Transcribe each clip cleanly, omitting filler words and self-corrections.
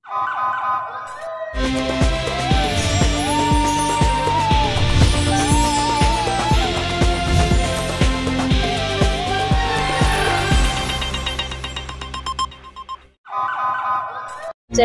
से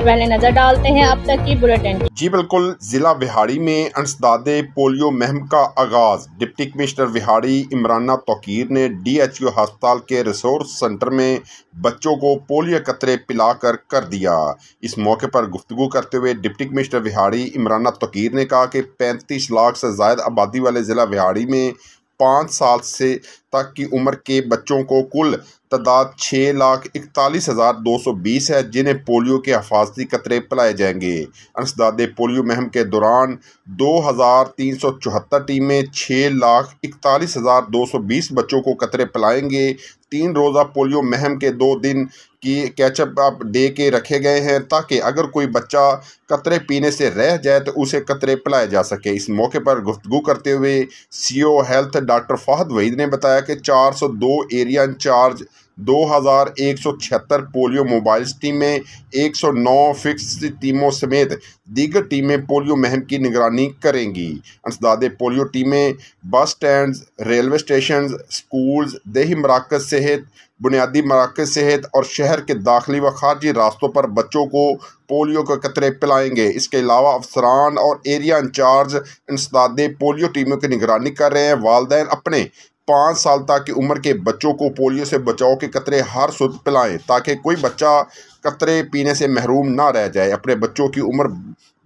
पहले नजर डालते हैं अब तक की बुलेटिन। जी बिल्कुल, जिला विहाड़ी में अंसदादे पोलियो मुहिम का आगाज। डिप्टी कमिश्नर विहाड़ी इमराना तौकीर ने DHO अस्पताल के रिसोर्स सेंटर में बच्चों को पोलियो कतरे पिलाकर कर दिया। इस मौके पर गुफ्तगू करते हुए डिप्टी कमिश्नर विहाड़ी इमराना तौकीर ने कहा कि 35 लाख से ज़ायद आबादी वाले ज़िला विहाड़ी में 5 साल से तक की उम्र के बच्चों को कुल तादाद 6,41,220 है, जिन्हें पोलियो के हिफाजती कतरे पिलाए जाएंगे। अंसदादे पोलियो मुहिम के दौरान 2,374 टीमें 6,41,220 बच्चों को कतरे पिलाएंगे। 3 रोज़ा पोलियो मुहिम के 2 दिन की कैचअप डे के रखे गए हैं ताकि अगर कोई बच्चा कतरे पीने से रह जाए तो उसे कतरे पिलाए जा सके। इस मौके पर गुफ्तगू करते हुए CO health doctor Fahad Waheed ने बताया कि 402 एरिया इंचार्ज, 2,176 पोलियो मोबाइल टीमें, 109 फिक्स टीमों समेत दीगर टीमें पोलियो मुहिम की निगरानी करेंगी। अंसदादे पोलियो टीमें bus stand, railway station, schools, देही मराकज़ सेहत, बुनियादी मराकज़ सेहत और शहर के दाखिली व खारजी रास्तों पर बच्चों को पोलियो के कतरे पिलाएंगे। इसके अलावा अफसरान और एरिया इंचार्ज अंसदादे पोलियो टीमों की निगरानी कर रहे हैं। वालिदैन अपने 5 साल तक की उम्र के बच्चों को पोलियो से बचाव के कतरे हर सूरत पिलाएं ताकि कोई बच्चा कतरे पीने से महरूम ना रह जाए। अपने बच्चों की उम्र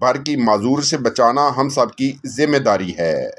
भर की माजूर से बचाना हम सब की जिम्मेदारी है।